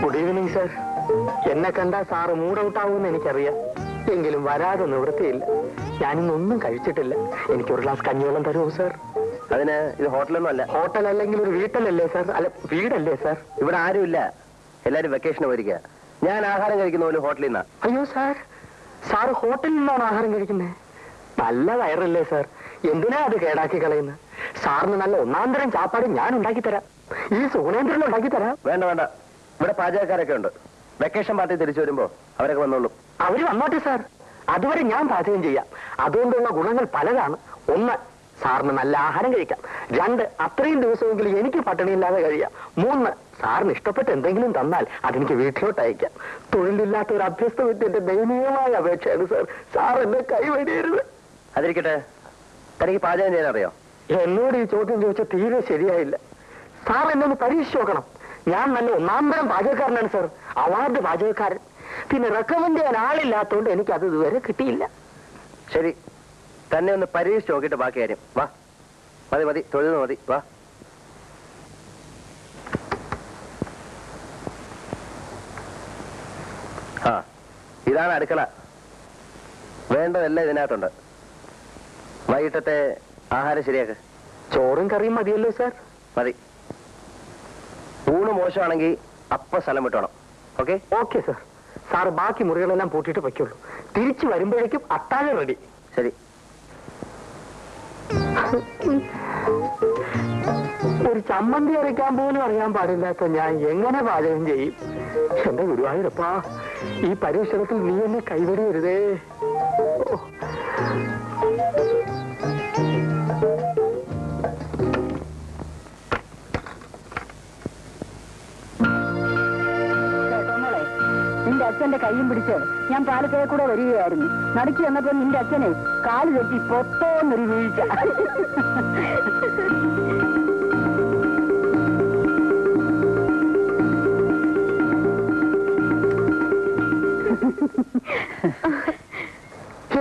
Good evening sir. എന്നെ കണ്ടാ sir mood out ആവുമെന്ന് എനിക്കറിയാം. എങ്കിലും വരാതെ നിവൃത്തിയില്ല. ഞാനിന്നൊന്നും കഴിച്ചിട്ടില്ല. എനിക്കൊരു ഗ്ലാസ് കഞ്ഞിവെള്ളം തരുമോ സർ? അതിന് ഇത് ഹോട്ടലൊന്നും അല്ല. ഹോട്ടൽ അല്ലെങ്കിൽ ഒരു വീട്ടിലല്ലേ സാർ? അല്ല, വീടല്ലേ സാർ? ഇവിടെ ആരുമില്ല, എല്ലാരും വെക്കേഷന് പോയിരിക്കുക. ഞാൻ ആഹാരം കഴിക്കുന്ന പോലെ ഹോട്ടലിൽ നിന്നാ. അയ്യോ സാർ, സാറ് ഹോട്ടലിൽ നിന്നാണ് ആഹാരം കഴിക്കുന്നത്? നല്ല വയറല്ലേ സാർ? എന്തിനാ അത് കേടാക്കി കളയുന്നത്? സാറിന് നല്ല ഒന്നാന്തരം ചാപ്പാട് ഞാൻ ഉണ്ടാക്കി തരാം. ഈ സുഗുണേന്ദ്രൻ ഉണ്ടാക്കി തരാം. വേണ്ട വേണ്ട, ഇവിടെ പാചകക്കാരൊക്കെ ഉണ്ട്. വെക്കേഷൻ പാർട്ടി തിരിച്ചു വരുമ്പോ അവരൊക്കെ വന്നോളൂ. അവര് വന്നോട്ടെ സാർ, അതുവരെ ഞാൻ പാചകം ചെയ്യാം. അതുകൊണ്ടുള്ള ഗുണങ്ങൾ പലതാണ്. ഒന്ന്, സാറിന് നല്ല ആഹാരം കഴിക്കാം. രണ്ട്, അത്രയും ദിവസമെങ്കിലും എനിക്ക് പട്ടിണിയില്ലാതെ കഴിയാം. മൂന്ന്, സാറിന് ഇഷ്ടപ്പെട്ട് എന്തെങ്കിലും തന്നാൽ അതെനിക്ക് വീട്ടിലോട്ട് അയക്കാം. തൊഴിലില്ലാത്ത ഒരു അഭ്യസ്ത വിദ്യന്റെ ദയനീയമായ അപേക്ഷയാണ് സാർ. സാർ എന്നെ കൈവടിയരുത്. അതിരിക്കട്ടെ, തനിക്ക് പാചകം ചെയ്യാൻ അറിയോ? എന്നോട് ഈ ചോദ്യം ചോദിച്ചാൽ തീരെ ശരിയായില്ല. സാർ എന്നെ ഒന്ന് പരീക്ഷിച്ച് നോക്കണം. ഞാൻ നല്ല ഒന്നാന്തരം പാചകക്കാരനാണ് സാർ, അവാർഡ് പാചകക്കാരൻ. പിന്നെ റെക്കമെൻഡ് ചെയ്യാൻ ആളില്ലാത്തതുകൊണ്ട് എനിക്കത് ഇതുവരെ കിട്ടിയില്ല. ശരി, തന്നെ ഒന്ന് പരീക്ഷിച്ച് നോക്കിയിട്ട് ബാക്കി കാര്യം. വാ, മതി മതി, തൊഴുതു മതി, വാ. ആ, ഇതാണ് അടുക്കള. വേണ്ടതെല്ലാം ഇതിനകത്തുണ്ട്. വൈകിട്ടത്തെ ആഹാരം ശരിയാക്ക്. ചോറും കറിയും മതിയല്ലോ സാർ? മതി. ഊണ് മോശമാണെങ്കിൽ അപ്പ സ്ഥലം വിട്ടോണം. ഓക്കെ? Okay sir. സാർ ബാക്കി മുറികളെല്ലാം പൂട്ടിയിട്ട് വയ്ക്കുള്ളൂ. തിരിച്ചു വരുമ്പോഴേക്കും അത്താഴം റെഡി. ശരി. ഒരു ചമ്മന്തി അരയ്ക്കാൻ പോലും അറിയാൻ പാടില്ലാത്ത ഞാൻ എങ്ങനെ പാചകം ചെയ്യും? എന്റെ ഗുരുവായൂരപ്പാ, ഈ പരീക്ഷണത്തിൽ നീ എന്നെ കൈവടിയരുതേ. നിന്റെ അച്ഛന്റെ കൈയും പിടിച്ച് ഞാൻ പാലത്തേ കൂടെ വരികയായിരുന്നു. നടുക്കി വന്നപ്പോ നിന്റെ അച്ഛനെ കാല് തെറ്റി പൊത്തോന്നൊരു വീഴ്ച.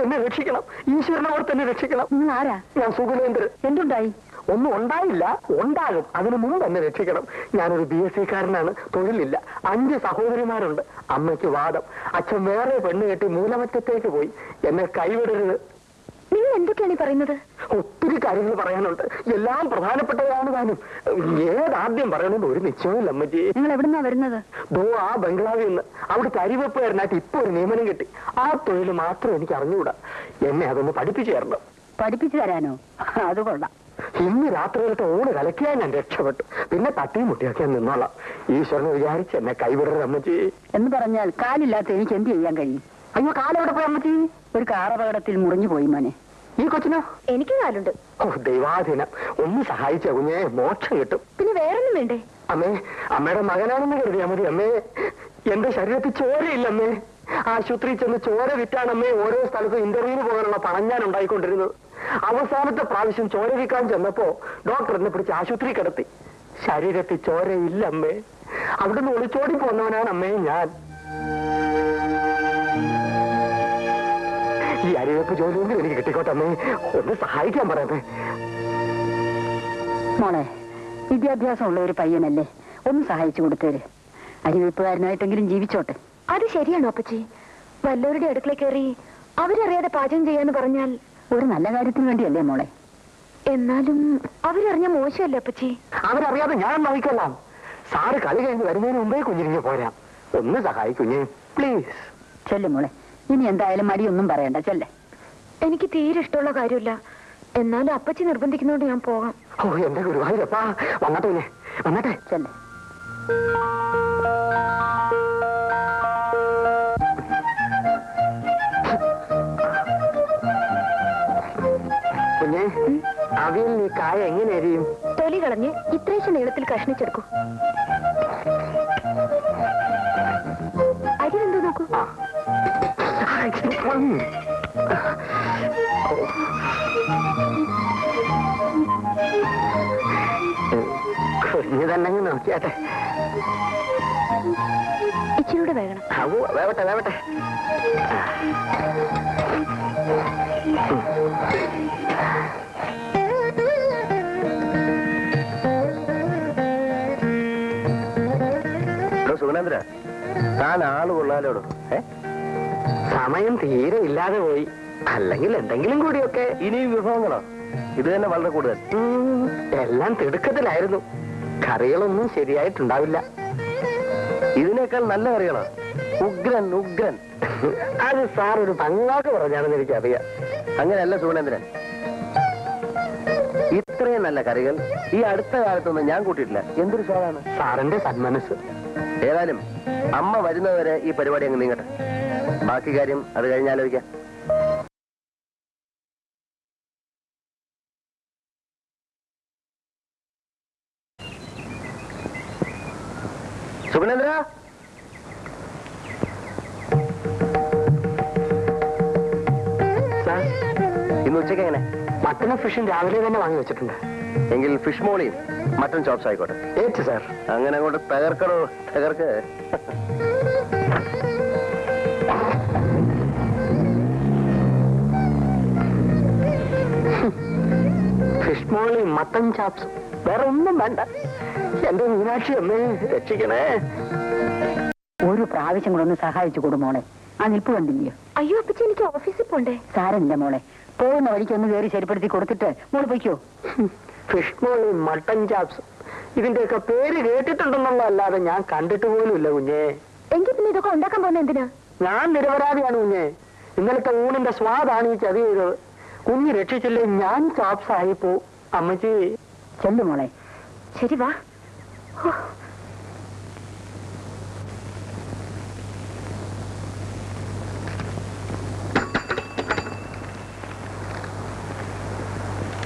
എന്നെ രക്ഷിക്കണം, ഈശ്വരനോട് തന്നെ രക്ഷിക്കണം. നിങ്ങൾ ആരാ? ഞാൻ സുഗുണേന്ദ്രൻ. എന്തുണ്ടായി? ഒന്നും ഉണ്ടായില്ല, ഉണ്ടാകും. അതിനു മുമ്പ് എന്നെ രക്ഷിക്കണം. ഞാനൊരു BSc കാരനാണ്, തൊഴിലില്ല. 5 സഹോദരിമാരുണ്ട്. അമ്മയ്ക്ക് വാദം. അച്ഛൻ വേറെ പെണ്ണ് കെട്ടി മൂലമറ്റത്തേക്ക് പോയി. എന്നെ കൈവിടരുത്. നിങ്ങൾ എന്തൊക്കെയാണ് പറയുന്നത്? ഒത്തിരി കാര്യങ്ങൾ പറയാനുണ്ട്, എല്ലാം പ്രധാനപ്പെട്ടതാണ്. താനും ഏതാദ്യം പറയണമെന്ന് ഒരു നിശ്ചയമില്ല അമ്മജി. നിങ്ങൾ എവിടുന്നാ വരുന്നത്? ആ ബംഗ്ലാവിൽ നിന്ന്. അവിടുത്തെ അരിവെപ്പുകാരനായിട്ട് ഇപ്പൊ ഒരു നിയമനം കിട്ടി. ആ തൊഴിൽ മാത്രം എനിക്ക് അറിഞ്ഞുകൂടാ. എന്നെ അതൊന്ന് പഠിപ്പിച്ചു തരണം. പഠിപ്പിച്ചു തരാനോ? അത് കൊള്ളാം. ഇന്ന് രാത്രിയിലത്തെ ഊണ് കലക്കിയാൽ ഞാൻ രക്ഷപ്പെട്ടു. പിന്നെ തട്ടിയും മുട്ടിയൊക്കെ ഞാൻ നിന്നോളാം. ഈശ്വരനെ വിചാരിച്ച് എന്നെ കൈവിടരുത് അമ്മച്ചി. എന്ന് പറഞ്ഞാൽ കാലില്ലാത്ത എനിക്ക് എന്ത് ചെയ്യാൻ കഴിയും? അയ്യോ, കാലെവിടെ പോയി അമ്മച്ചി? ഒരു കാറപകടത്തിൽ മുറിഞ്ഞു പോയി മോനെ. ഈ കൊച്ചിനോ? എനിക്ക് കാലുണ്ട്. ഓ ദൈവാധീനം, ഒന്ന് സഹായിച്ച കുഞ്ഞെ, മോക്ഷം കിട്ടും. പിന്നെ വേറൊന്നും വേണ്ടേ? അമ്മേ, അമ്മയുടെ മകനാണെന്ന് കരുതിയാ മതി അമ്മേ. എന്റെ ശരീരത്തിൽ ചോരയില്ല അമ്മേ. ആശുപത്രിയിൽ ചെന്ന് ചോര വിറ്റാണമ്മേ ഓരോ സ്ഥലത്തും ഇന്റർവ്യൂവിന് പോകാനുള്ള പണം ഞാൻ ഉണ്ടായിക്കൊണ്ടിരുന്നത്. അവസാനത്തെ പ്രാവശ്യം ചോര വിൽക്കാൻ ചെന്നപ്പോ ഡോക്ടർ എന്നെ പിടിച്ച് ആശുപത്രി കിടത്തി. ശരീരത്തിൽ ചോരയില്ല അമ്മേ. അവിടുന്ന് ഒളിച്ചോടി പോന്നവനാണ് അമ്മേ ഞാൻ. ഈ അരിവെപ്പ് ജോലിയൊന്നും എനിക്ക് കിട്ടിക്കോട്ടെ അമ്മേ. ഒന്ന് സഹായിക്കാൻ പറയാമേ. മോളെ, വിദ്യാഭ്യാസമുള്ള ഒരു പയ്യനല്ലേ, ഒന്ന് സഹായിച്ചു കൊടുത്തേര്. അരിവെപ്പുകാരനായിട്ടെങ്കിലും ജീവിച്ചോട്ടെ. അത് ശരിയാണോ അപ്പച്ചി? വല്ലവരുടെ അടുക്കള കയറി അവരറിയാതെ പാചകം ചെയ്യാന്ന് പറഞ്ഞാൽ ഒരു നല്ല കാര്യത്തിന് വേണ്ടിയല്ലേ മോളെ? എന്നാലും അവരറിഞ്ഞ മോശമല്ലേ അപ്പച്ചി? അവരറിയാതെ ഞാൻ നോക്കിക്കൊള്ളാം. സാറ് കളി കഴിഞ്ഞ് വരുന്നതിന് മുമ്പേ കുഞ്ഞിരിഞ്ഞ് പോരാം. ഒന്ന് സഹായിക്കുഞ്ഞേ പ്ലീസ്. ചെല്ലെ മോളെ, ഇനി എന്തായാലും മടിയൊന്നും പറയണ്ട, ചെല്ലേ. എനിക്ക് തീരെ ഇഷ്ടമുള്ള കാര്യമില്ല. എന്നാലും അപ്പച്ചി നിർബന്ധിക്കുന്നോണ്ട് ഞാൻ പോകാം. ഓ എന്റെ ഗുരുവായൂരപ്പാ, വന്നട്ടെ കുഞ്ഞെ, വന്നട്ടെ. ചെല്ലേ. കുഞ്ഞെ, അവിയൽ നീ കായ എങ്ങനെ എരിയും? തൊലി കളഞ്ഞ് ഇത്രയും നീളത്തിൽ കഷ്ണിച്ചെടുക്കും. അരി എന്തോ നോക്കൂ. കുഞ്ഞു തന്നെ നോക്കിയാട്ടെ. ഇച്ചിരൂടെ വേകണം. വേവട്ടെ വേവട്ടെ. സുഗുണേന്ദ്ര, താൻ ആള് കൊള്ളാലോടോ. സമയം തീരെ ഇല്ലാതെ പോയി. അല്ലെങ്കിൽ എന്തെങ്കിലും കൂടിയൊക്കെ. ഇനിയും വിഭവങ്ങളോ? ഇത് തന്നെ വളരെ കൂടുതൽ. എല്ലാം തിടുക്കത്തിലായിരുന്നു. കറികളൊന്നും ശരിയായിട്ടുണ്ടാവില്ല. ഇതിനേക്കാൾ നല്ല കറികളോ? ഉഗ്രൻ ഉഗ്രൻ. അത് സാർ ഒരു പങ്ങാക്ക് പറഞ്ഞാണെന്ന് എനിക്കറിയാം. അങ്ങനെയല്ല സുഗുണേന്ദ്രൻ, ഇത്രയും നല്ല കറികൾ ഈ അടുത്ത കാലത്തൊന്നും ഞാൻ കൂട്ടിയിട്ടില്ല. എന്തൊരു സ്വാദാണ്. സാറിന്റെ സന്മനസ്. ഏതായാലും അമ്മ വരുന്നവരെ ഈ പരിപാടി അങ്ങ് നീങ്ങട്ടെ. ബാക്കി കാര്യം അത് കഴിഞ്ഞാലോചിക്കാം. സുഗുണേന്ദ്ര, സാർ, ഇന്ന് ഉച്ചയ്ക്ക് എങ്ങനെ? മട്ടനും ഫിഷും രാവിലെ തന്നെ വാങ്ങി വെച്ചിട്ടുണ്ട്. എങ്കിൽ ഫിഷ് മോളിയും മട്ടൺ ചോപ്സ് ആയിക്കോട്ടെ. ഏറ്റ് സാർ. അങ്ങനെ അങ്ങോട്ട് തകർക്കണോ? തകർക്ക്. ഫിഷ് മോളി മട്ടൻ ചാപ്സും വേറെ ഒന്നും വേണ്ട. എന്റെ മീനാക്ഷി അമ്മേ രക്ഷിക്കണേ. ഒരു പ്രാവശ്യം കൂടെ ഒന്ന് സഹായിച്ചു കൊടു മോളെ. ആ നിൽപ്പ് കണ്ടില്ലയോ? അയ്യോ അപ്പച്ചി, എനിക്ക് ഓഫീസിൽ പോണ്ടേ. സാരമില്ല മോളെ, പോകുന്ന വഴിക്ക് ഒന്ന് കയറി ശരിപ്പെടുത്തി കൊടുത്തിട്ട് മോള് പൊയ്ക്കോ. ഫിഷ് മോളി മട്ടൻ ചാപ്സും ഇതിന്റെയൊക്കെ പേര് കേട്ടിട്ടുണ്ടെന്നുള്ളതല്ലാതെ ഞാൻ കണ്ടിട്ട് പോലും ഇല്ല കുഞ്ഞേ. എങ്കിൽ പിന്നെ ഇതൊക്കെ ഉണ്ടാക്കാൻ പോകുന്ന എന്തിനാ? ഞാൻ നിരപരാധിയാണ് കുഞ്ഞേ. ഇന്നലത്തെ ഊണിന്റെ സ്വാദാണ് ഈ ചതി ചെയ്തത്. കുഞ്ഞ് രക്ഷിച്ചില്ലേ ഞാൻ ചാപ്സ് ആയിപ്പോ. അമ്മച്ചി ചെല്ലു മോളെ. ശരി വാ.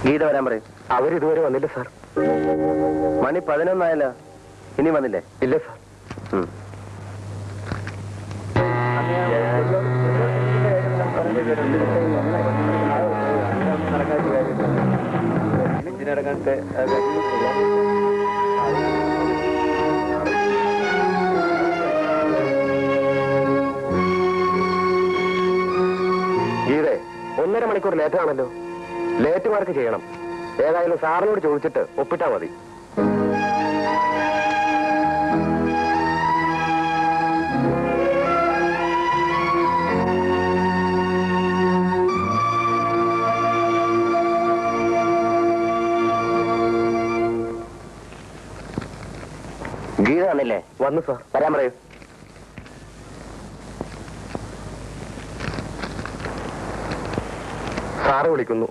ഗീത വരാൻ പറയും. അവരിതുവരെ വന്നില്ല സാർ. മണി 11 ആയല്ലോ. ഇനി വന്നില്ലേ? ഇല്ല സാർ. ഗീതേ, 1.5 മണിക്കൂർ ലേറ്റാണല്ലോ. ലേറ്റ് മാർക്ക് ചെയ്യണം. ഏതായാലും സാറിനോട് ചോദിച്ചിട്ട് ഒപ്പിട്ടാ മതി. ഗീത വന്നില്ലേ? വന്നു സാർ. വരാൻ പറയൂ. സാറ് വിളിക്കുന്നു.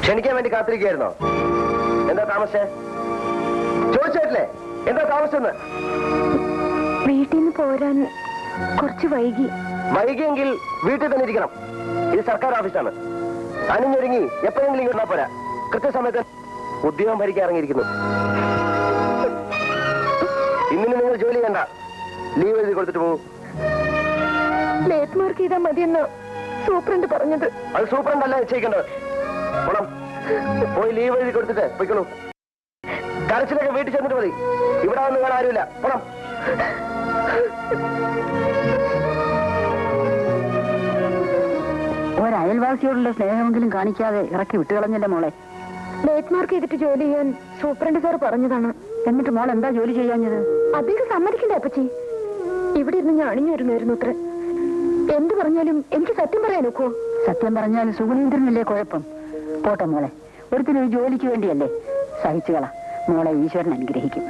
ക്ഷണിക്കാൻ വേണ്ടി കാത്തിരിക്കുകയായിരുന്നോ? എന്താ താമസേ? ചോദിച്ചിട്ടില്ലേ എന്താ താമസെന്ന്? വീട്ടിൽ നിന്ന് പോരാൻ കുറച്ച് വൈകി. വൈകിയെങ്കിൽ വീട്ടിൽ തന്നെ ഇരിക്കണം. ഇത് സർക്കാർ ഓഫീസാണ്. അണിഞ്ഞൊരുങ്ങി എപ്പോഴെങ്കിലും ഇങ്ങോട്ടാ പോരാ. കൃത്യസമയത്ത് ഉദ്യോഗം ഭരിക്കാൻ ഇറങ്ങിയിരിക്കുന്നു. ഇന്നിന് നിങ്ങൾ ജോലി ചെയ്യണ്ട. ലീവ് എഴുതി കൊടുത്തിട്ട് പോകും. ലേറ്റ് മാർക്ക് ചെയ്താൽ മതിയെന്ന് സൂപ്രണ്ട് പറഞ്ഞത്. അത് സൂപ്രണ്ടല്ല നിശ്ചയിക്കേണ്ടത്. പോണം. പോയി ലീവ് എഴുതി കൊടുത്തിട്ട് പോയിക്കോളൂ. കരച്ചിലൊക്കെ വീട്ടിൽ ചെന്നിട്ട് മതി. ഇവിടെ വന്ന് കാണാൻ ആരുമില്ല. പോണം. ഒരയൽവാസിയോടുള്ള സ്നേഹമെങ്കിലും കാണിക്കാതെ ഇറക്കി വിട്ടുകളഞ്ഞല്ലേ മോളെ. ലേറ്റ് മാർക്ക് ചെയ്തിട്ട് ജോലി ചെയ്യാൻ സൂപ്രണ്ട് സാർ പറഞ്ഞതാണ്. എന്നിട്ട് മോൾ എന്താ ജോലി ചെയ്യാഞ്ഞത്? അദ്ദേഹം സമ്മതിക്കണ്ടേ അപ്പച്ചി? ഇവിടെ ഇരുന്ന് ഞാൻ അണിഞ്ഞൊരുങ്ങായിരുന്നു അത്ര. എന്ത് പറഞ്ഞാലും എനിക്ക് സത്യം പറയാൻ ഒക്കുവോ? സത്യം പറഞ്ഞാൽ സുഗുണേന്ദ്രനല്ലേ കുഴപ്പം? പോട്ടെ മോളെ, ഒരുത്തിനൊരു ജോലിക്ക് വേണ്ടിയല്ലേ. സഹിച്ചുകള മോളെ, ഈശ്വരൻ അനുഗ്രഹിക്കും.